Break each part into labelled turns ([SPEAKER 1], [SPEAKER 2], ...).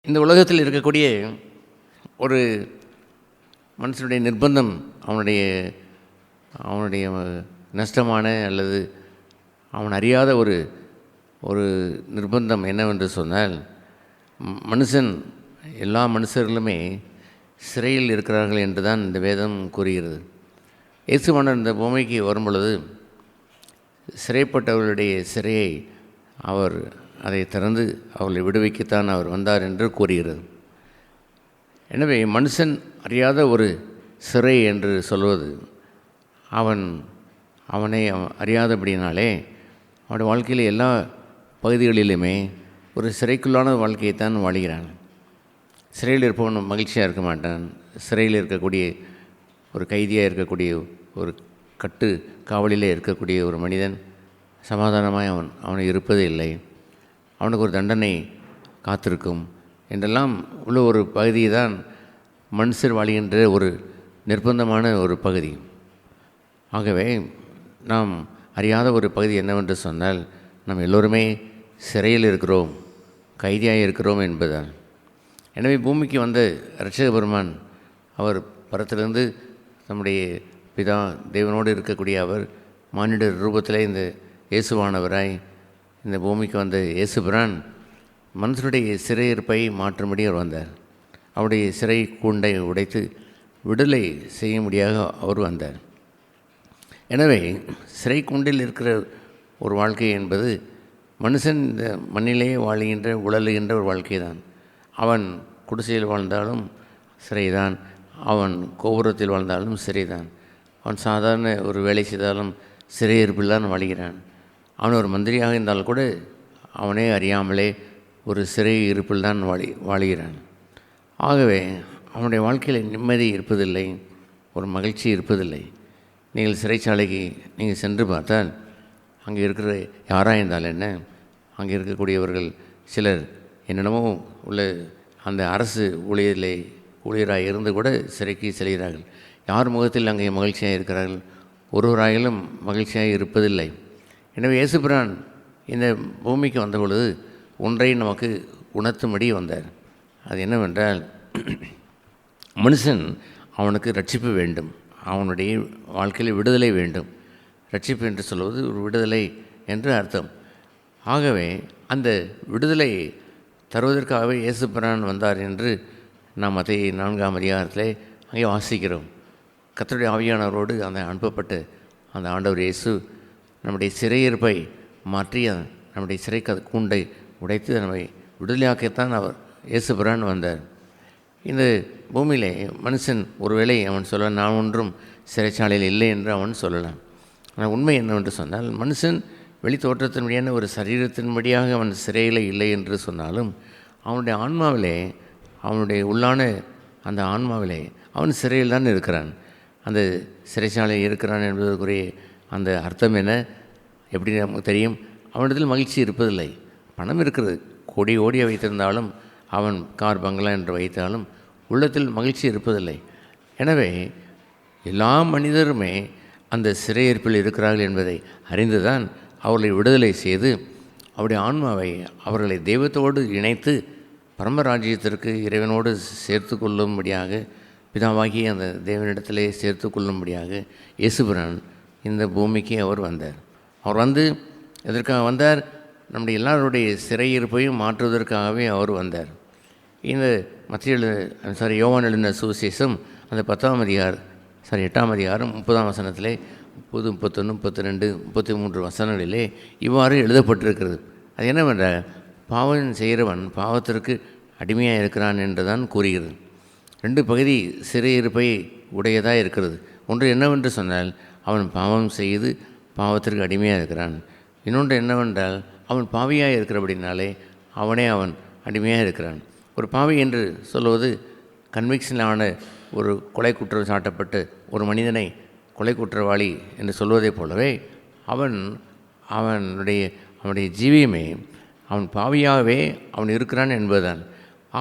[SPEAKER 1] இந்த உலகத்தில் இருக்கக்கூடிய ஒரு மனுஷனுடைய நிர்பந்தம் அவனுடைய அவனுடைய நஷ்டமான அல்லது அவன் அறியாத ஒரு நிர்பந்தம் என்னவென்று சொன்னால், மனுஷன் எல்லா மனுஷர்களுமே சிறையில் இருக்கிறார்கள் என்று தான் இந்த வேதம் கூறுகிறது. இயேசுவானவர் இந்த பூமிக்கு வரும்பொழுது சிறைப்பட்டவர்களுடைய சிறையை அவர் அதை திறந்து அவர்களை விடுவிக்கத்தான் அவர் வந்தார் என்று கூறுகிறது. எனவே மனுஷன் அறியாத ஒரு சிறை என்று சொல்வது அவனை அறியாதபடினாலே அவனுடைய வாழ்க்கையில் எல்லா பகுதிகளிலுமே ஒரு சிறைக்குள்ளான வாழ்க்கையைத்தான் வாழ்கிறான். சிறையில் இருப்பவன் மகிழ்ச்சியாக இருக்க மாட்டான். சிறையில் இருக்கக்கூடிய ஒரு கைதியாக இருக்கக்கூடிய ஒரு கட்டு காவலிலே இருக்கக்கூடிய ஒரு மனிதன் சமாதானமாய் அவனை இருப்பது இல்லை. அவனுக்கு ஒரு தண்டனை காத்திருக்கும் என்றெல்லாம் உள்ள ஒரு பகுதியை தான் மனுஷர் வாழ்கின்ற ஒரு நிர்பந்தமான ஒரு பகுதி. ஆகவே நாம் அறியாத ஒரு பகுதி என்னவென்று சொன்னால், நாம் எல்லோருமே சிறையில் இருக்கிறோம், கைதியாக இருக்கிறோம் என்பதுதான். எனவே பூமிக்கு வந்த இரட்சக பெருமான் அவர் பரத்திலிருந்து நம்முடைய பிதா தேவனோடு இருக்கக்கூடிய அவர் மானிட ரூபத்திலே இந்த இயேசுவானவராய் இந்த பூமிக்கு வந்த இயேசுபிரான் மனுஷனுடைய சிறையிருப்பை மாற்றும்படி அவர் வந்தார். அவருடைய சிறை கூண்டை உடைத்து விடுதலை செய்யும்படியாக அவர் வந்தார். எனவே சிறை கூண்டில் இருக்கிற ஒரு வாழ்க்கை என்பது மனுஷன் இந்த மண்ணிலேயே வாழ்கின்ற உழலுகின்ற ஒரு வாழ்க்கை தான். அவன் குடிசையில் வாழ்ந்தாலும் சிறைதான், அவன் கோபுரத்தில் வாழ்ந்தாலும் சிறைதான், அவன் சாதாரண ஒரு வேலை செய்தாலும் சிறையிருப்பில் தான் வாழ்கிறான். அவன் ஒரு மந்திரியாக இருந்தால் கூட அவனே அறியாமலே ஒரு சிறை இருப்பில் தான் வாழ்கிறான். ஆகவே அவனுடைய வாழ்க்கையில் நிம்மதி இருப்பதில்லை, ஒரு மகிழ்ச்சி இருப்பதில்லை. நீங்கள் சிறைச்சாலைக்கு நீங்கள் சென்று பார்த்தால் அங்கே இருக்கிற யாராக இருந்தால் என்ன, அங்கே இருக்கக்கூடியவர்கள் சிலர் என்னென்னமோ உள்ள அந்த அரசு ஊழியராக இருந்து கூட சிறைக்கு செல்கிறார்கள். யார் முகத்தில் அங்கே மகிழ்ச்சியாக இருக்கிறார்கள்? ஒருவராயிலும் மகிழ்ச்சியாக இருப்பதில்லை. எனவே இயேசுபிரான் இந்த பூமிக்கு வந்த பொழுது ஒன்றை நமக்கு உணர்த்தும்படி வந்தார். அது என்னவென்றால், மனுஷன் அவனுக்கு ரட்சிப்பு வேண்டும், அவனுடைய வாழ்க்கையில் விடுதலை வேண்டும். ரட்சிப்பு என்று சொல்வது ஒரு விடுதலை என்று அர்த்தம். ஆகவே அந்த விடுதலை தருவதற்காகவே இயேசுபிரான் வந்தார் என்று நாம் அதை 4ஆம் அதிகாரத்திலே அங்கே வாசிக்கிறோம். கர்த்தருடைய ஆவியானவரோடு அந்த அனுப்பப்பட்ட அந்த ஆண்டவர் இயேசு நம்முடைய சிறையிருப்பை மாற்றி நம்முடைய சிறை கூண்டை உடைத்து நம்மை விடுதலையாக்கத்தான் அவர் இயேசுபிரான் வந்தார். இந்த பூமியிலே மனுஷன் ஒருவேளை அவன் சொல்ல, நான் ஒன்றும் சிறைச்சாலையில் இல்லை என்று அவன் சொல்லலாம். ஆனால் உண்மை என்னவென்று சொன்னால், மனுஷன் வெளி தோற்றத்தின்படியான ஒரு சரீரத்தின்படியாக அவன் சிறையில் இல்லை என்று சொன்னாலும் அவனுடைய ஆன்மாவிலே, அவனுடைய உள்ளான அந்த ஆன்மாவிலே அவன் சிறையில் தான் இருக்கிறான். அந்த சிறைச்சாலையில் இருக்கிறான் என்பதற்குரிய அந்த அர்த்தம் என்ன, எப்படி நமக்கு தெரியும்? அவனிடத்தில் மகிழ்ச்சி இருப்பதில்லை. பணம் இருக்கிறது, கோடி கோடியை வைத்திருந்தாலும், அவன் கார் பங்களா என்று வைத்தாலும் உள்ளத்தில் மகிழ்ச்சி இருப்பதில்லை. எனவே எல்லா மனிதருமே அந்த சிறையிருப்பில் இருக்கிறார்கள் என்பதை அறிந்துதான் அவர்களை விடுதலை செய்து அவருடைய ஆன்மாவை அவர்களை தெய்வத்தோடு இணைத்து பரமராஜ்யத்திற்கு இறைவனோடு சேர்த்து கொள்ளும்படியாக, பிதாவாகி அந்த தேவனிடத்திலே சேர்த்து கொள்ளும்படியாக இயேசுபிரான் இந்த பூமிக்கு அவர் வந்தார். அவர் வந்து எதற்காக வந்தார்? நம்முடைய எல்லாருடைய சிறையிருப்பையும் மாற்றுவதற்காகவே அவர் வந்தார். இந்த யோவான் எழுதின சுவிசேஷம் அந்த 8ஆம் அதிகாரம் 30ஆம் வசனத்திலே 30, 31, 32, 33 வசனங்களிலே இவ்வாறு எழுதப்பட்டிருக்கிறது. அது என்னவென்றால், பாவம் செய்கிறவன் பாவத்திற்கு அடிமையாக இருக்கிறான் என்று தான் கூறுகிறது. 2 பகுதி சிறையிருப்பை உடையதாக இருக்கிறது. ஒன்று என்னவென்று சொன்னால், அவன் பாவம் செய்து பாவத்திற்கு அடிமையாக இருக்கிறான். இன்னொன்று என்னவென்றால், அவன் பாவியாக இருக்கிறபடினாலே அவன் அடிமையாக இருக்கிறான். ஒரு பாவி என்று சொல்வது கன்விக்ஷனான ஒரு கொலை குற்றம் சாட்டப்பட்டு ஒரு மனிதனை கொலை குற்றவாளி என்று சொல்வதைப் போலவே அவனுடைய ஜீவியமே அவன் பாவியாகவே அவன் இருக்கிறான் என்பதுதான்.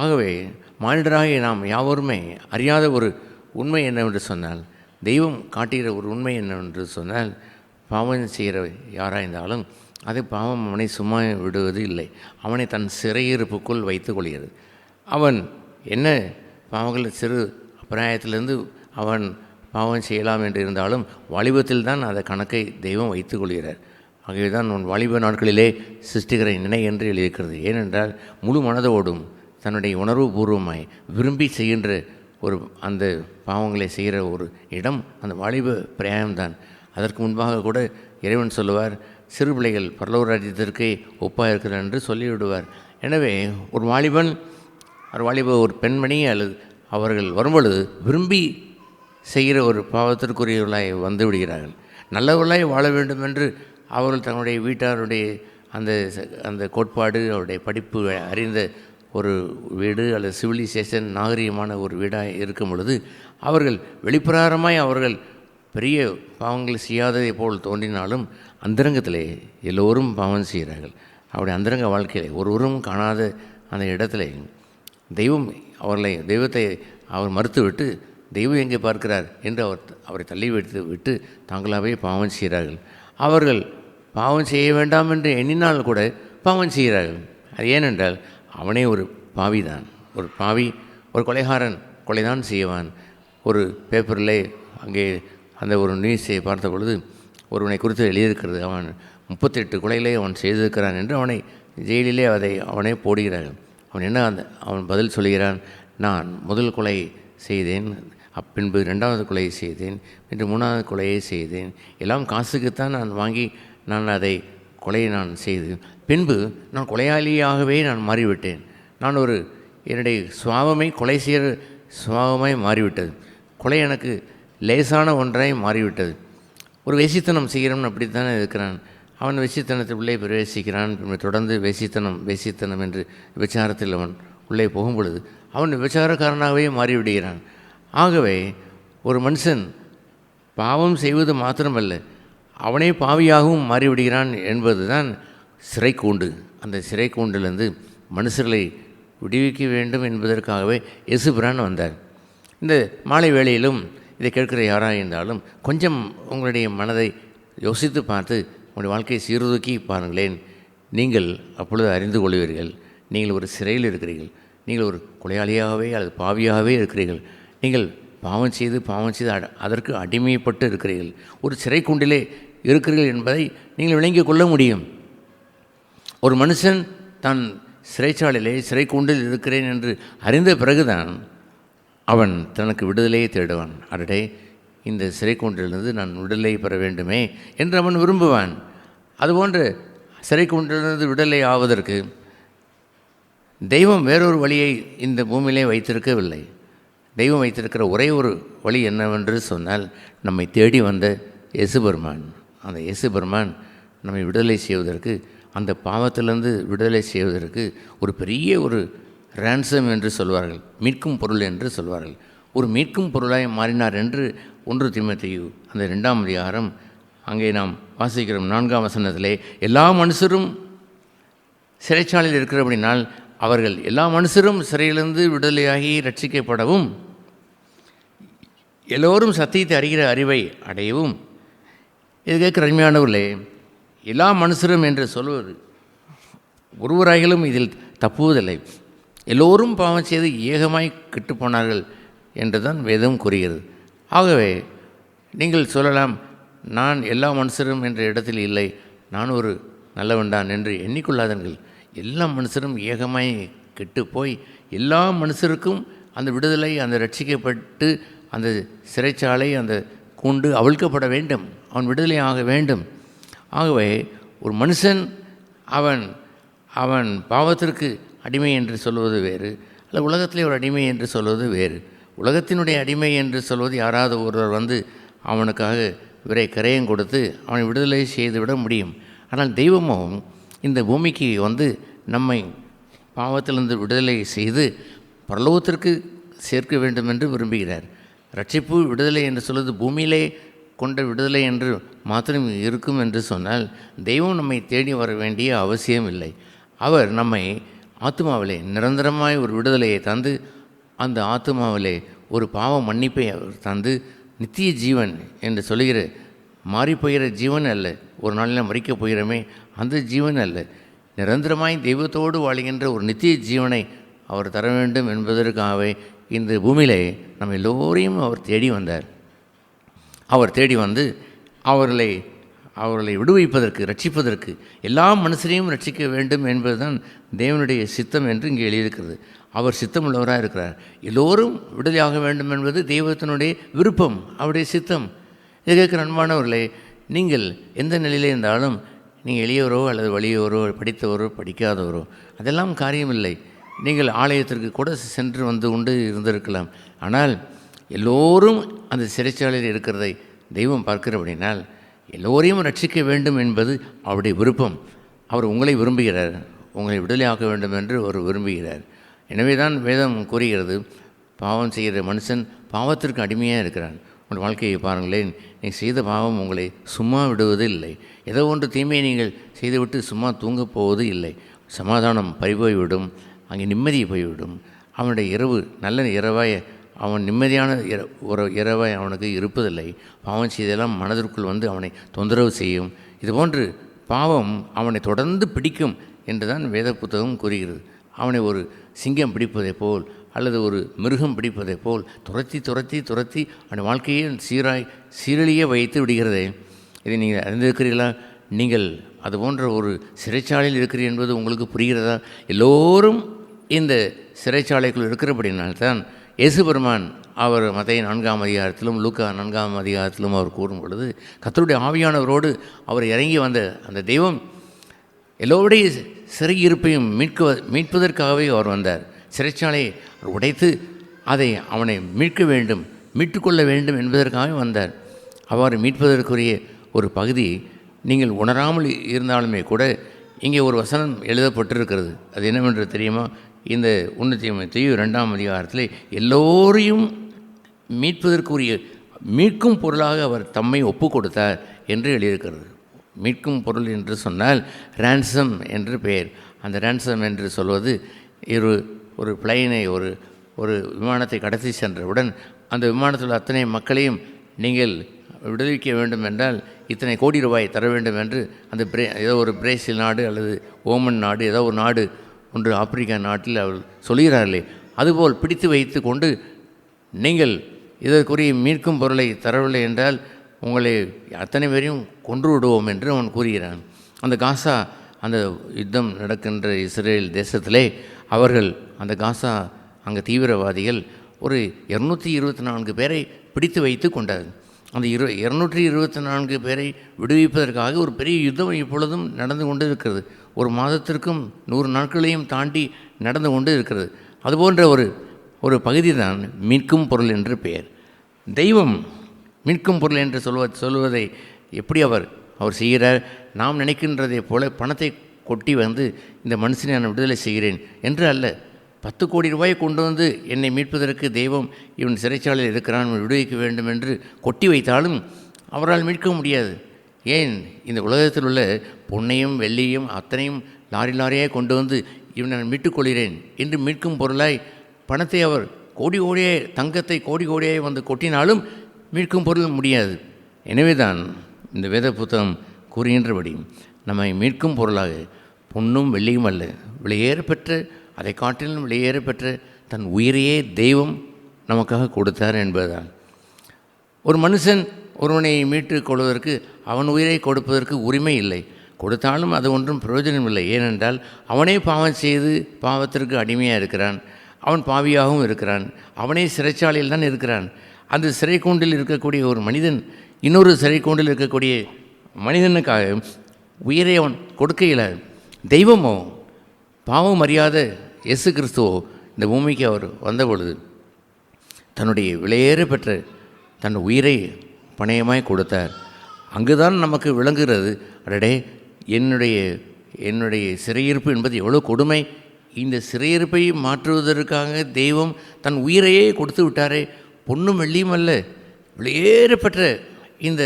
[SPEAKER 1] ஆகவே மானிடராகிய நாம் யாவருமே அறியாத ஒரு உண்மை என்னவென்று சொன்னால், தெய்வம் காட்டுகிற ஒரு உண்மை என்னவென்று சொன்னால், பாவம் செய்கிற யாராக இருந்தாலும் அது பாவம் அவனை சும்மா விடுவது இல்லை, அவனை தன் சிறையிருப்புக்குள் வைத்து கொள்கிறது. அவன் என்ன பாவங்கள் சிறு பிராயத்திலிருந்து அவன் பாவம் செய்யலாம் என்று இருந்தாலும் வாலிபத்தில் தான் அந்த கணக்கை தெய்வம் வைத்துக் கொள்கிறார். ஆகவே தான் உன் வாலிப நாட்களிலே சிருஷ்டிகரை நினை என்று எழுதியிருக்கிறது. ஏனென்றால் முழு மனதோடும் தன்னுடைய உணர்வு பூர்வமாய் விரும்பி செய்கின்ற ஒரு அந்த பாவங்களை செய்கிற ஒரு இடம் அந்த வாலிப பிராயம்தான். அதற்கு முன்பாக கூட இறைவன் சொல்லுவார், சிறு பிள்ளைகள் பரலோக ராஜ்யத்திற்கே ஒப்பாக இருக்கிறார் என்று சொல்லிவிடுவார். எனவே ஒரு வாலிபன் ஒரு பெண்மணி அல்லது அவர்கள் வரும்பொழுது விரும்பி செய்கிற ஒரு பாவத்திற்குரியவர்களாய் வந்து விடுகிறார்கள். நல்லவர்களாய் வாழ வேண்டும் என்று அவர்கள் தங்களுடைய வீட்டாருடைய அந்த கோட்பாடு, அவருடைய படிப்பு அறிந்த ஒரு வீடு அல்லது சிவிலைசேஷன் நாகரிகமான ஒரு வீடாக இருக்கும் பொழுது அவர்கள் வெளிப்பிரகாரமாய் அவர்கள் பெரிய பாவங்கள் செய்யாததை போல் தோன்றினாலும் அந்தரங்கத்திலே எல்லோரும் பாவம் செய்கிறார்கள். அவருடைய அந்தரங்க வாழ்க்கையிலே ஒருவரும் காணாத அந்த இடத்துல தெய்வத்தை அவர் மறுத்துவிட்டு தெய்வம் எங்கே பார்க்கிறார் என்று அவரை தள்ளி விட்டு தாங்களாகவே பாவம் செய்கிறார்கள். அவர்கள் பாவம் செய்ய வேண்டாம் என்று எண்ணினால் கூட பாவம் செய்கிறார்கள். அது ஏனென்றால் அவனே ஒரு பாவி தான். ஒரு பாவி, ஒரு கொலைகாரன் கொலைதான் செய்வான். ஒரு பேப்பரில் அங்கே அந்த ஒரு நியூஸை பார்த்த பொழுது ஒருவனை குறித்து எழுதியிருக்கிறது, அவன் 38 கொலைகளை அவன் செய்திருக்கிறான் என்று அவனை ஜெயிலிலே அவனை போடுகிறார்கள். அவன் பதில் சொல்கிறான், நான் முதல் கொலை செய்தேன், பின்பு 2வது கொலையை செய்தேன், பின்பு 3வது கொலையை செய்தேன், எல்லாம் காசுக்குத்தான் நான் வாங்கி கொலையை நான் செய்து பின்பு நான் கொலையாளியாகவே நான் மாறிவிட்டேன். நான் என்னுடைய சுவாபமே கொலை செய்கிற சுவாபமாய் மாறிவிட்டது. கொலை எனக்கு லேசான ஒன்றாய் மாறிவிட்டது. ஒரு வேசித்தனம் செய்கிறவன் அப்படித்தானே இருக்கிறான். அவன் வேசித்தனத்தில் உள்ளே பிரவேசிக்கிறான். தொடர்ந்து வேசித்தனம் என்று விபச்சாரத்தில் அவன் உள்ளே போகும் பொழுது அவன் விபச்சாரக்காரனாகவே மாறிவிடுகிறான். ஆகவே ஒரு மனுஷன் பாவம் செய்வது மாத்திரமல்ல, அவனே பாவியாகவும் மாறிவிடுகிறான் என்பது தான் சிறை கூண்டு. அந்த சிறை கூண்டிலிருந்து மனுஷர்களை விடுவிக்க வேண்டும் என்பதற்காகவே இயேசுபிரான் வந்தார். இந்த மாலை வேளையிலும் இதை கேட்கிற யாராக இருந்தாலும் கொஞ்சம் உங்களுடைய மனதை யோசித்து பார்த்து உங்களுடைய வாழ்க்கையை சீர்தூக்கி பாருங்களேன். நீங்கள் அப்பொழுது அறிந்து கொள்வீர்கள், நீங்கள் ஒரு சிறையில் இருக்கிறீர்கள், நீங்கள் ஒரு கொலையாளியாகவே அல்லது பாவியாகவே இருக்கிறீர்கள், நீங்கள் பாவம் செய்து அதற்கு அடிமைப்பட்டு இருக்கிறீர்கள், ஒரு சிறை கூண்டிலே இருக்கிறீர்கள் என்பதை நீங்கள் விளங்கிக் கொள்ள முடியும். ஒரு மனுஷன் தான் சிறைச்சாலையிலே சிறை கூண்டில் இருக்கிறேன் என்று அறிந்த பிறகுதான் அவன் தனக்கு விடுதலையை தேடுவான். அடடே, இந்த சிறை கூண்டிலிருந்து நான் விடுதலை பெற வேண்டுமே என்று அவன் விரும்புவான். அதுபோன்று சிறை கூண்டிலிருந்து விடுதலை ஆவதற்கு தெய்வம் வேறொரு வழியை இந்த பூமியிலே வைத்திருக்கவில்லை. தெய்வம் வைத்திருக்கிற ஒரே ஒரு வழி என்னவென்று சொன்னால், நம்மை தேடி வந்த இயேசுபெருமான். அந்த இயேசுபெருமான் நம்மை விடுதலை செய்வதற்கு, அந்த பாவத்திலிருந்து விடுதலை செய்வதற்கு ஒரு பெரிய ஒரு ரேன்சம் என்று சொல்வார்கள், மீட்கும் பொருள் என்று சொல்வார்கள். ஒரு மீட்கும் பொருளாய் மாறினார் என்று 1 தீமோத்தேயு அந்த 2ஆம் அதிகாரம் அங்கே நாம் வாசிக்கிறோம் 4ஆம் வசனத்திலே, எல்லா மனுஷரும் சிறைச்சாலையில் இருக்கிறபடினால் அவர்கள் எல்லா மனுஷரும் சிறையிலிருந்து விடுதலையாகி ரட்சிக்கப்படவும் எல்லோரும் சத்தியத்தை அறிகிற அறிவை அடையவும். இது கேட்க அருமையானவர்களே, எல்லா மனுஷரும் என்று சொல்வது ஒருவராகிலும் இதில் தப்புவதில்லை. எல்லோரும் பாவம் செய்து ஏகமாய் கெட்டுப்போனார்கள் என்று தான் வேதம் கூறுகிறது. ஆகவே நீங்கள் சொல்லலாம், நான் எல்லா மனுஷரும் என்ற இடத்தில் இல்லை, நான் ஒரு நல்லவன்தான் என்று எண்ணிக்கொள்ளாதீர்கள். எல்லா மனுஷரும் ஏகமாய் கெட்டுப்போய் எல்லா மனுஷருக்கும் அந்த விடுதலை, அந்த ரட்சிக்கப்பட்டு அந்த சிறைச்சாலை, அந்த கூண்டு அவிழ்க்கப்பட வேண்டும், அவன் விடுதலை ஆக வேண்டும். ஆகவே ஒரு மனுஷன் அவன் பாவத்திற்கு அடிமை என்று சொல்வது வேறு, அல்ல உலகத்திலே ஒரு அடிமை என்று சொல்வது வேறு. உலகத்தினுடைய அடிமை என்று சொல்வது யாராவது ஒருவர் வந்து அவனுக்காக கரையம் கொடுத்து அவனை விடுதலை செய்துவிட முடியும். ஆனால் தெய்வமும் இந்த பூமிக்கு வந்து நம்மை பாவத்திலிருந்து விடுதலை செய்து பரலோகத்திற்கு சேர்க்க வேண்டும் என்று விரும்புகிறார். ரட்சிப்பு விடுதலை என்று சொல்வது பூமியிலே கொண்ட விடுதலை என்று மாத்திரம் இருக்கும் என்று சொன்னால் தெய்வம் நம்மை தேடி வர வேண்டிய அவசியம் இல்லை. அவர் நம்மை ஆத்துமாவிலே நிரந்தரமாய் ஒரு விடுதலையை தந்து, அந்த ஆத்துமாவிலே ஒரு பாவ மன்னிப்பை அவர் தந்து, நித்திய ஜீவன் என்று சொல்லுகிற மாறிப்போகிற ஜீவன் அல்ல, ஒரு நாளில் மறிக்கப் போகிறோமே அந்த ஜீவன் அல்ல, நிரந்தரமாய் தெய்வத்தோடு வாழ்கின்ற ஒரு நித்திய ஜீவனை அவர் தர வேண்டும் என்பதற்காகவே இந்த பூமியிலே நம்ம எல்லோரையும் அவர் தேடி வந்தார். அவர் தேடி வந்து அவர்களை விடுவிப்பதற்கு, ரட்சிப்பதற்கு, எல்லா மனுஷரையும் ரட்சிக்க வேண்டும் என்பதுதான் தேவனுடைய சித்தம் என்று இங்கே எழுதியிருக்கிறது. அவர் சித்தமுள்ளவராக இருக்கிறார். எல்லோரும் விடுதலையாக வேண்டும் என்பது தெய்வத்தினுடைய விருப்பம், அவருடைய சித்தம். இதை கேட்குற அன்பானவர்களே, நீங்கள் எந்த நிலையில் இருந்தாலும், நீங்கள் எளியவரோ அல்லது வலியவரோ, படித்தவரோ படிக்காதவரோ, அதெல்லாம் காரியமில்லை. நீங்கள் ஆலயத்திற்கு கூட சென்று வந்து கொண்டு இருந்திருக்கலாம். ஆனால் எல்லோரும் அந்த சிறைச்சாலையில் இருக்கிறதை தெய்வம் பார்க்கிறபடினால் எல்லோரையும் ரட்சிக்க வேண்டும் என்பது அவருடைய விருப்பம். அவர் உங்களை விரும்புகிறார், உங்களை விடுதலையாக்க வேண்டும் என்று அவர் விரும்புகிறார். எனவே தான் வேதம் கூறுகிறது, பாவம் செய்கிற மனுஷன் பாவத்திற்கு அடிமையாக இருக்கிறான். உங்கள் வாழ்க்கையை பாருங்களேன், நீங்கள் செய்த பாவம் உங்களை சும்மா விடுவது இல்லை. ஏதோ ஒன்று தீமையை நீங்கள் செய்துவிட்டு சும்மா தூங்கப் போவது இல்லை. சமாதானம் பறிபோய்விடும், அங்கே நிம்மதி போய்விடும். அவனுடைய இரவு நல்ல இரவாய், அவன் நிம்மதியான ஒரு இரவாய் அவனுக்கு இருப்பதில்லை. பாவம் செய்தெல்லாம் மனதிற்குள் வந்து அவனை தொந்தரவு செய்யும். இதுபோன்று பாவம் அவனை தொடர்ந்து பிடிக்கும் என்று தான் வேத புத்தகம் கூறுகிறது. அவனை ஒரு சிங்கம் பிடிப்பதை போல் அல்லது ஒரு மிருகம் பிடிப்பதை போல் துரத்தி துரத்தி துரத்தி அவன் வாழ்க்கையை சீரழிய வைத்து விடுகிறதே. இதை நீங்கள் அறிந்திருக்கிறீர்களா? நீங்கள் அதுபோன்ற ஒரு சிறைச்சாலையில் இருக்கிறீர்கள் என்பது உங்களுக்கு புரிகிறதா? எல்லோரும் இந்த சிறைச்சாலைக்குள் இருக்கிறபடினால்தான் இயேசு பெருமான் அவர் மத்தேயு 4ஆம் அதிகாரத்திலும் லூக்கா 4ஆம் அதிகாரத்திலும் அவர் கூறும் பொழுது, கர்த்தருடைய ஆவியானவரோடு அவர் இறங்கி வந்த அந்த தெய்வம் எல்லோருடைய சிறையிருப்பையும் மீட்பதற்காகவே அவர் வந்தார். சிறைச்சாலையை உடைத்து அவனை மீட்க வேண்டும், மீட்டுக்கொள்ள வேண்டும் என்பதற்காகவே வந்தார். அவ்வாறு மீட்பதற்குரிய ஒரு பகுதி நீங்கள் உணராமல் இருந்தாலுமே கூட இங்கே ஒரு வசனம் எழுதப்பட்டிருக்கிறது. அது என்னவென்று தெரியுமா? இந்த 1 தீமோத்தேயு 2ஆம் அதிகாரத்தில் எல்லோரையும் மீட்பதற்குரிய மீட்கும் பொருளாக அவர் தம்மை ஒப்பு கொடுத்தார் என்று எழுதியிருக்கிறது. மீட்கும் பொருள் என்று சொன்னால் ரேன்சம் என்று பெயர். அந்த ரேன்சம் என்று சொல்வது ஒரு பிளைனை ஒரு விமானத்தை கடத்தி சென்றவுடன் அந்த விமானத்தில் அத்தனை மக்களையும் நீங்கள் விடுவிக்க வேண்டும் என்றால் இத்தனை கோடி ரூபாய் தர வேண்டும் என்று அந்த ஏதோ ஒரு பிரேசில் நாடு அல்லது ஓமன் நாடு, ஏதோ ஒரு நாடு ஒன்று ஆப்பிரிக்கா நாட்டில் அவர் சொல்கிறார்களே, அதுபோல் பிடித்து வைத்து கொண்டு நீங்கள் இதற்குரிய மீட்கும் பொருளை தரவில்லை என்றால் உங்களை அத்தனை பேரையும் கொன்று விடுவோம் என்று அவன் கூறுகிறான். அந்த காசா, அந்த யுத்தம் நடக்கின்ற இஸ்ரேல் தேசத்திலே அவர்கள் அந்த காசா அங்கே தீவிரவாதிகள் ஒரு 224 பேரை பிடித்து வைத்து கொண்டார். அந்த 224 பேரை விடுவிப்பதற்காக ஒரு பெரிய யுத்தம் இப்பொழுதும் நடந்து கொண்டு இருக்கிறது. ஒரு மாதத்திற்கும் 100 நாட்களையும் தாண்டி நடந்து கொண்டு இருக்கிறது. அதுபோன்ற ஒரு பகுதி தான் மீட்கும் பொருள் என்று பெயர். தெய்வம் மீட்கும் பொருள் என்று சொல்வதை எப்படி அவர் செய்கிறார்? நாம் நினைக்கின்றதை போல பணத்தை கொட்டி வந்து இந்த மனுஷனை நான் விடுதலை செய்கிறேன் என்று அல்ல. 10 கோடி ரூபாயை கொண்டு வந்து என்னை மீட்பதற்கு தெய்வம் இவன் சிறைச்சாலையில் இருக்கிறான், விடுவிக்க வேண்டும் என்று கொட்டி வைத்தாலும் அவரால் மீட்க முடியாது. ஏன்? இந்த உலகத்தில் உள்ள பொன்னையும் வெள்ளியும் அத்தனையும் லாரியாக கொண்டு வந்து இவன் நான் மீட்டுக்கொள்கிறேன் என்று மீட்கும் பொருளாய் பணத்தை அவர் கோடி கோடியே, தங்கத்தை கோடி கோடியே வந்து கொட்டினாலும் மீட்கும் பொருள் முடியாது. எனவே தான் இந்த வேத புத்தகம் கூறுகின்றபடி நம்மை மீட்கும் பொருளாக பொன்னும் வெள்ளியும் அல்ல, விலையேற பெற்ற, அதை காட்டிலும் விலையேற பெற்ற தன் உயிரையே தெய்வம் நமக்காக கொடுத்தார் என்பதுதான். ஒரு மனுஷன் ஒருவனை மீட்டுக் கொள்வதற்கு அவன் உயிரை கொடுப்பதற்கு உரிமை இல்லை. கொடுத்தாலும் அது ஒன்றும் பிரயோஜனம் இல்லை. ஏனென்றால் அவனே பாவம் செய்து பாவத்திற்கு அடிமையாக இருக்கிறான், அவன் பாவியாகவும் இருக்கிறான், அவனே சிறைச்சாலையில் தான் இருக்கிறான். அந்த சிறைக்கூண்டில் இருக்கக்கூடிய ஒரு மனிதன் இன்னொரு சிறைக்கூண்டில் இருக்கக்கூடிய மனிதனுக்காக உயிரை அவன் கொடுக்க இயலாது. தெய்வமோ, பாவம் அறியாத இயேசு கிறிஸ்துவோ இந்த பூமிக்கு அவர் வந்த பொழுது தன்னுடைய விலையேற பெற்ற தன் உயிரை பணயமாய் கொடுத்தார். அங்குதான் நமக்கு விளங்குகிறது, அடடே என்னுடைய சிறையிருப்பு என்பது எவ்வளோ கொடுமை. இந்த சிறையிருப்பை மாற்றுவதற்காக தெய்வம் தன் உயிரையே கொடுத்து விட்டாரே. பொன்னும் வெள்ளியும் அல்ல, விலையேற பெற்ற இந்த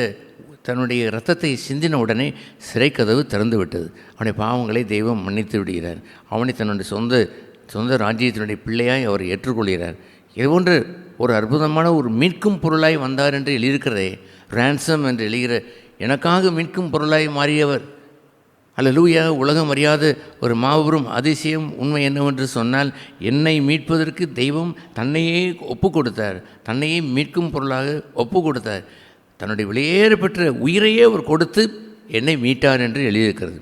[SPEAKER 1] தன்னுடைய இரத்தத்தை சிந்தின உடனே சிறை கதவு திறந்து விட்டது. அவனுடைய பாவங்களை தெய்வம் மன்னித்து விடுகிறார். அவனை தன்னுடைய சொந்த ராஜ்யத்தினுடைய பிள்ளையாய் அவர் ஏற்றுக்கொள்கிறார். இதுபோன்று ஒரு அற்புதமான ஒரு மீட்கும் பொருளாய் வந்தார் என்று எழுதியிருக்கிறதே, ரேன்சம் என்று எழுதுகிற எனக்காக மீட்கும் பொருளாய் மாறியவர். அல்லேலூயா. உலகம் அறியாத ஒரு மாபெரும் அதிசயம் உண்மை என்னவென்று சொன்னால், என்னை மீட்பதற்கு தெய்வம் தன்னையே ஒப்பு கொடுத்தார். தன்னையே மீட்கும் பொருளாக ஒப்பு கொடுத்தார். தன்னுடைய வெளியேற பெற்ற உயிரையே அவர் கொடுத்து என்னை மீட்டார் என்று எழுதியிருக்கிறது.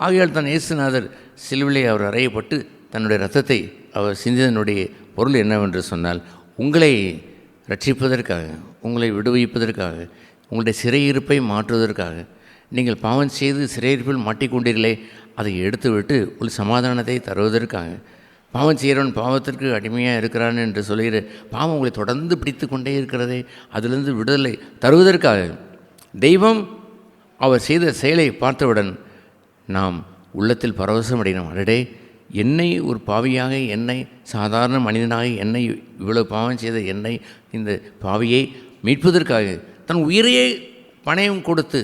[SPEAKER 1] ஆகையால் தான் இயேசுநாதர் சிலுவிலே அவர் அறையப்பட்டு தன்னுடைய இரத்தத்தை அவர் சிந்தியதனுடைய பொருள் என்னவென்று சொன்னால், உங்களை ரட்சிப்பதற்காக, உங்களை விடுவிப்பதற்காக, உங்களுடைய சிறையிருப்பை மாற்றுவதற்காக. நீங்கள் பாவம் செய்து சிறையிருப்பில் மாட்டிக்கொண்டீர்களே, அதை எடுத்துவிட்டு ஒரு சமாதானத்தை தருவதற்காக. பாவம் செய்கிறவன் பாவத்திற்கு அடிமையாக இருக்கிறான் என்று சொல்கிற பாவம் உங்களை தொடர்ந்து பிடித்து கொண்டே இருக்கிறதே, அதிலிருந்து விடுதலை தருவதற்காக தெய்வம் அவர் செய்த செயலை பார்த்தவுடன் நாம் உள்ளத்தில் பரவசம் அடைகிறோம். அடடே, என்னை ஒரு பாவியாக, என்னை சாதாரண மனிதனாக, என்னை இவ்வளவு பாவம் செய்த என்னை, இந்த பாவியை மீட்பதற்காக தன் உயிரையே பணயம் கொடுத்து,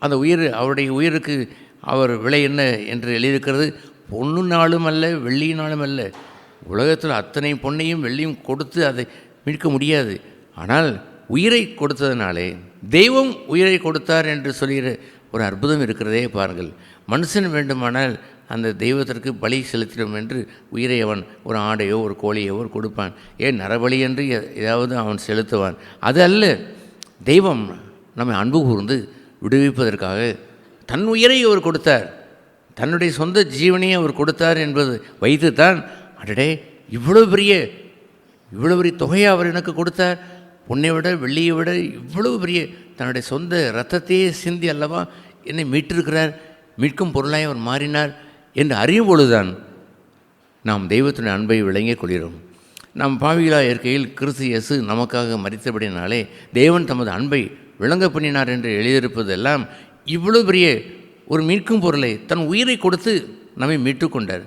[SPEAKER 1] அந்த உயிர், அவருடைய உயிருக்கு அவர் விலை என்ன என்று எழுதியிருக்கிறது. பொண்ணுனாலும் அல்ல, வெள்ளியினாலும் அல்ல. உலகத்தில் அத்தனை பொன்னையும் வெள்ளியும் கொடுத்து அதை மீட்க முடியாது. ஆனால் உயிரை கொடுத்ததினாலே தெய்வம் உயிரை கொடுத்தார் என்று சொல்கிற ஒரு அற்புதம் இருக்கிறதே பாருங்கள். மனுஷன் வேண்டுமானால் அந்த தெய்வத்திற்கு பலி செலுத்திடும் என்று உயிரை அவன் ஒரு ஆடையோ ஒரு கோழியோ கொடுப்பான். ஏன் நரபலி என்று ஏதாவது அவன் செலுத்துவான். அது அல்ல, தெய்வம் நம்மை அன்பு கூர்ந்து விடுவிப்பதற்காக தன் உயிரை அவர் கொடுத்தார். தன்னுடைய சொந்த ஜீவனையை அவர் கொடுத்தார் என்பது வைத்துத்தான், அடடே, இவ்வளோ பெரிய தொகையை அவர் எனக்கு கொடுத்தார், பொன்னை விட வெள்ளியை விட இவ்வளவு பெரிய தன்னுடைய சொந்த இரத்தத்தையே சிந்தி அல்லவா என்னை மீட்டிருக்கிறார், மீட்கும் பொருளாய் அவர் மாறினார் என்று அறியும் பொழுதுதான் நாம் தெய்வத்தினுடைய அன்பை விளங்கிக் கொள்கிறோம். நாம் பாவிகளாக இருக்கையில் கிறிஸ்து இயேசு நமக்காக மரித்தபடினாலே தேவன் தமது அன்பை விளங்க பண்ணினார் என்று எழுதியிருப்பதெல்லாம் இவ்வளவு பெரிய ஒரு மீட்கும் பொருளை தன் உயிரை கொடுத்து நம்மை மீட்டு கொண்டார்.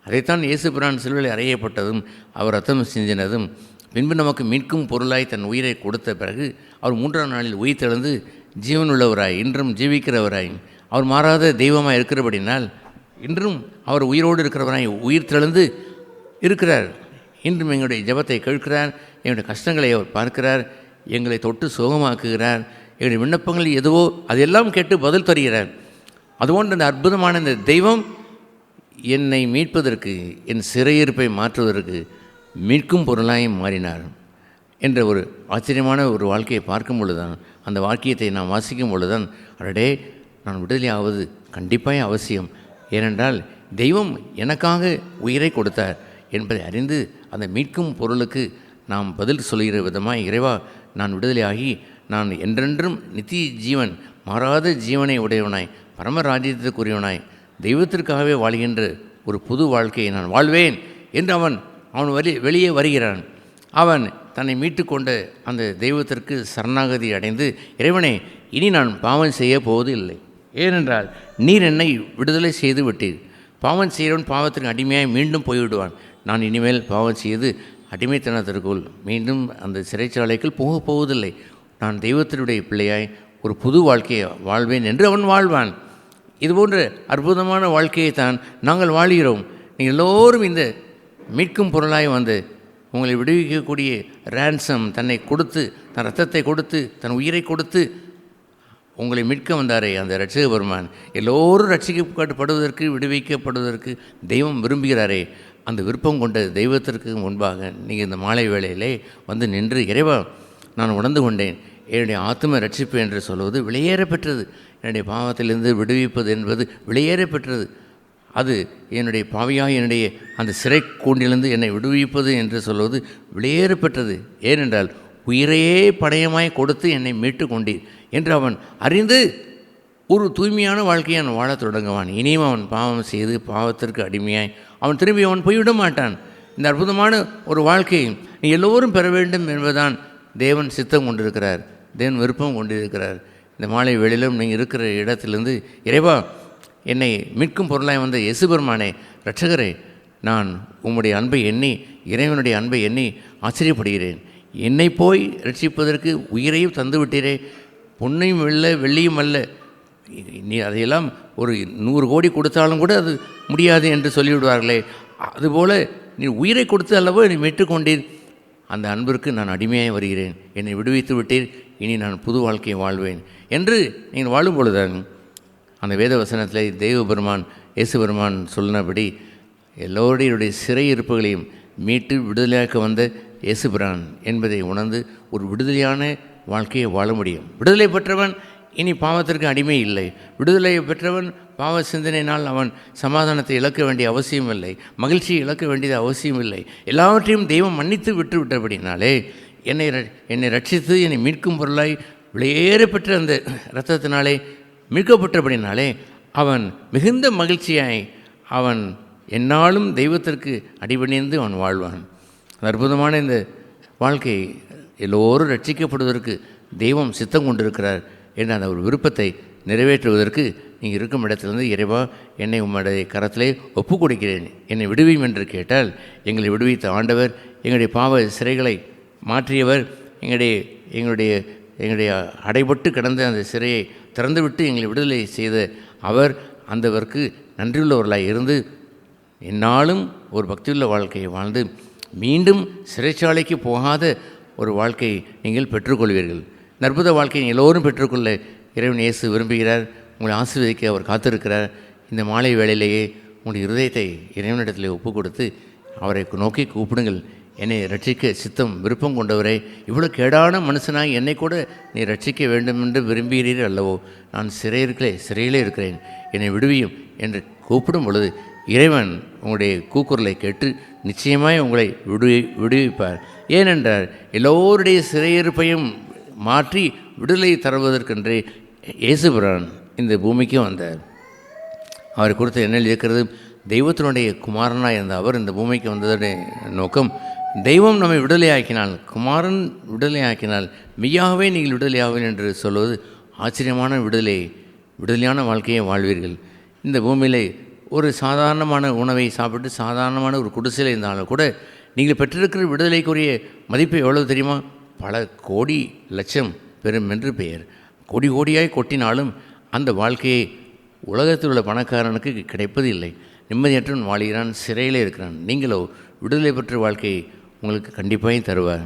[SPEAKER 1] அதைத்தான் இயேசு பிரான் சிலுவையில் அறையப்பட்டதும் அவர் ரத்தம் சிந்தினதும் பின்பு நமக்கு மீட்கும் பொருளாய் தன் உயிரை கொடுத்த பிறகு அவர் 3ஆம் நாளில் உயிர் தெழுந்து ஜீவனுள்ளவராய் இன்றும் ஜீவிக்கிறவராய் அவர் மாறாத தெய்வமாக இருக்கிறபடினால் இன்றும் அவர் உயிரோடு இருக்கிறவராய் உயிர் தெழுந்து இருக்கிறார். இன்றும் எங்களுடைய ஜெபத்தை கேட்கிறார், எங்களுடைய கஷ்டங்களை அவர் பார்க்கிறார், எங்களை தொட்டு சுகமாக்குகிறார். எங்களுடைய விண்ணப்பங்கள் எதுவோ அதெல்லாம் கேட்டு பதில் தருகிறார். அதுபோன்ற அந்த அற்புதமான இந்த தெய்வம் என்னை மீட்பதற்கு, என் சிறையிருப்பை மாற்றுவதற்கு மீட்கும் பொருளாய் மாறினார் என்ற ஒரு ஆச்சரியமான ஒரு வாழ்க்கையை பார்க்கும் பொழுதுதான், அந்த வாக்கியத்தை நாம் வாசிக்கும் பொழுதுதான், அடடே, நான் விடுதலை ஆவது கண்டிப்பாக அவசியம். ஏனென்றால் தெய்வம் எனக்காக உயிரை கொடுத்தார் என்பதை அறிந்து அந்த மீட்கும் பொருளுக்கு நாம் பதில் சொல்கிற விதமாக, இறைவா, நான் விடுதலையாகி நான் என்றென்றும் நித்திய ஜீவன், மாறாத ஜீவனை உடையவனாய், பரமராஜ்யத்திற்குரியவனாய், தெய்வத்திற்காகவே வாழ்கின்ற ஒரு புது வாழ்க்கையை நான் வாழ்வேன் என்று அவன் வெளியே வருகிறான். அவன் தன்னை மீட்டு கொண்ட அந்த தெய்வத்திற்கு சரணாகதி அடைந்து, இறைவனே, இனி நான் பாவம் செய்ய போவது இல்லை. ஏனென்றால் நீர் என்னை விடுதலை செய்து விட்டீர். பாவம் செய்கிறவன் பாவத்திற்கு அடிமையாய் மீண்டும் போய்விடுவான். நான் இனிமேல் பாவம் செய்து அடிமைத்தனத்திற்குள் மீண்டும் அந்த சிறைச்சாலைக்குள் போவதில்லை. நான் தெய்வத்தினுடைய பிள்ளையாய் ஒரு புது வாழ்க்கையை வாழ்வேன் என்று அவன் வாழ்வான். இதுபோன்ற அற்புதமான வாழ்க்கையைத்தான் நாங்கள் வாழ்கிறோம். நீங்கள் எல்லோரும் இந்த மீட்கும் பொருளாய் வந்து உங்களை விடுவிக்கக்கூடிய ரேன்சம் தன்னை கொடுத்து, தன் ரத்தத்தை கொடுத்து, தன் உயிரை கொடுத்து உங்களை மீட்க வந்தாரே அந்த இரட்சக பெருமான், எல்லோரும் ரட்சிக்கப்படுவதற்கு, விடுவிக்கப்படுவதற்கு தெய்வம் விரும்புகிறாரே. அந்த விருப்பம் கொண்ட தெய்வத்திற்கு முன்பாக நீங்கள் இந்த மாலை வேளையிலே வந்து நின்று, இறைவா, நான் உணர்ந்து கொண்டேன், என்னுடைய ஆத்ம ரட்சிப்பு என்று சொல்வது விலையேற பெற்றது. என்னுடைய பாவத்திலிருந்து விடுவிப்பது என்பது விலையேற பெற்றது. அது என்னுடைய பாவியாக என்னுடைய அந்த சிறை கூண்டிலிருந்து என்னை விடுவிப்பது என்று சொல்வது விலையேற பெற்றது. ஏனென்றால் உயிரையே படயமாய் கொடுத்து என்னை மீட்டு கொண்டீர் என்று அவன் அறிந்து ஒரு தூய்மையான வாழ்க்கையை அவன் வாழத் தொடங்குவான். இனியும் அவன் பாவம் செய்து பாவத்திற்கு அடிமையாய் அவன் திரும்பி அவன் போய்விட மாட்டான். இந்த அற்புதமான ஒரு வாழ்க்கையை நீ எல்லோரும் பெற வேண்டும் என்பதுதான் தேவன் சித்தம் கொண்டிருக்கிறார், தேவன் விருப்பம் கொண்டிருக்கிறார். இந்த மாலை வேளையிலும் நீங்கள் இருக்கிற இடத்திலிருந்து, இறைவா, என்னை மீட்கும் பொருளாய் வந்த இயேசு பெருமானே, இரட்சகரே, நான் உம்முடைய அன்பை எண்ணி, இறைவனுடைய அன்பை எண்ணி ஆச்சரியப்படுகிறேன். என்னை போய் ரட்சிப்பதற்கு உயிரையும் தந்து விட்டீரே, பொன்னையும் வெள்ளியும் அல்ல, நீ அதையெல்லாம் ஒரு 100 கோடி கொடுத்தாலும் கூட அது முடியாது என்று சொல்லிவிடுவார்களே, அதுபோல் நீ உயிரை கொடுத்து அல்லவோ என்னை மீட்டுக்கொண்டீர். அந்த அன்பிற்கு நான் அடிமையாக வருகிறேன், என்னை விடுவித்து விட்டீர், இனி நான் புது வாழ்க்கையை வாழ்வேன் என்று நீங்கள் வாழும் பொழுதுதான் அந்த வேத வசனத்தில் தேவபெருமான் இயேசுபெருமான் சொன்னபடி எல்லோருடைய சிறையிருப்புகளையும் மீட்டு விடுதலையாக்க வந்த இயேசுபிரான் என்பதை உணர்ந்து ஒரு விடுதலையான வாழ்க்கையை வாழ முடியும். விடுதலை பெற்றவன் இனி பாவத்திற்கு அடிமை இல்லை. விடுதலை பெற்றவன் பாவ சிந்தனையினால் அவன் சமாதானத்தை இழக்க வேண்டிய அவசியம் இல்லை, மகிழ்ச்சியை இழக்க வேண்டியது அவசியம் இல்லை. எல்லாவற்றையும் தெய்வம் மன்னித்து விட்டு விட்டபடினாலே என்னை ரட்சித்து என்னை மீட்கும் பொருளாய் வெளியேற பெற்ற அந்த இரத்தத்தினாலே மீட்கப்பட்டபடினாலே அவன் மிகுந்த மகிழ்ச்சியாய் அவன் என்னாலும் தெய்வத்திற்கு அடிபணிந்து அவன் வாழ்வான். அற்புதமான இந்த வாழ்க்கை எல்லோரும் ரட்சிக்கப்படுவதற்கு தெய்வம் சித்தம் கொண்டிருக்கிறார் என்ற அந்த ஒரு விருப்பத்தை நிறைவேற்றுவதற்கு நீங்கள் இருக்கும் இடத்திலிருந்து, இறைவா என்னை உம்முடைய கரத்திலே ஒப்பு கொடுக்கிறேன், என்னை விடுவியும் என்று கேட்டால், எங்களை விடுவித்த ஆண்டவர், எங்களுடைய பாவ சிறைகளை மாற்றியவர், எங்களுடைய அடைபட்டு கிடந்த அந்த சிறையை திறந்துவிட்டு எங்களை விடுதலை செய்த அவர், அந்தவருக்கு நன்றியுள்ளவர்களாய் இருந்து என்னாலும் ஒரு பக்தியுள்ள வாழ்க்கையை வாழ்ந்து மீண்டும் சிறைச்சாலைக்கு போகாத ஒரு வாழ்க்கையை நீங்கள் பெற்றுக்கொள்வீர்கள். இந்த அற்புத வாழ்க்கையை எல்லோரும் பெற்றுக்கொள்ள இறைவன் இயேசு விரும்புகிறார். உங்களை ஆசீர்வதிக்க அவர் காத்திருக்கிறார். இந்த மாலை வேளையிலேயே உங்களுடைய இருதயத்தை இறைவனிடத்தில் ஒப்பு கொடுத்து அவரை நோக்கி கூப்பிடுங்கள். என்னை ரட்சிக்க சித்தம் விருப்பம் கொண்டவரே, இவ்வளோ கேடான மனுஷனாய் என்னை கூட நீ ரட்சிக்க வேண்டும் என்று விரும்புகிறீர்கள் அல்லவோ, நான் சிறையிலே இருக்கிறேன், என்னை விடுவியும் என்று கூப்பிடும் பொழுது இறைவன் உங்களுடைய கூக்குரலை கேட்டு நிச்சயமாய் உங்களை விடுவிப்பார். ஏனென்றால் எல்லோருடைய சிறையிருப்பையும் மாற்றி விடுதலை தருவதற்கென்றே இயேசுபிரான் இந்த பூமிக்கு வந்தார். அவரை குறித்து என்ன இருக்கிறது? தெய்வத்தினுடைய குமாரனாக இருந்த அவர் இந்த பூமிக்கு வந்ததுடைய நோக்கம், தெய்வம் நம்மை விடுதலையாக்கினால், குமாரன் விடுதலையாக்கினால் மெய்யாகவே நீங்கள் விடுதலையாவீர்கள் என்று சொல்வது ஆச்சரியமான விடுதலையான வாழ்க்கையை வாழ்வீர்கள். இந்த பூமியிலே ஒரு சாதாரணமான உணவை சாப்பிட்டு சாதாரணமான ஒரு குடிசையில் இருந்தாலும் கூட நீங்கள் பெற்றிருக்கிற விடுதலைக்குரிய மதிப்பு எவ்வளவு தெரியுமா? பல கோடி லட்சம் பெறும் என்று பெயர். கோடியாய் கொட்டினாலும் அந்த வாழ்க்கையை உலகத்தில் உள்ள பணக்காரனுக்கு கிடைப்பது இல்லை. நிம்மதியற்றவன் வாழ்கிறான், சிறையிலே இருக்கிறான். நீங்களோ விடுதலை பெற்ற வாழ்க்கையை உங்களுக்கு கண்டிப்பாக தருவார்.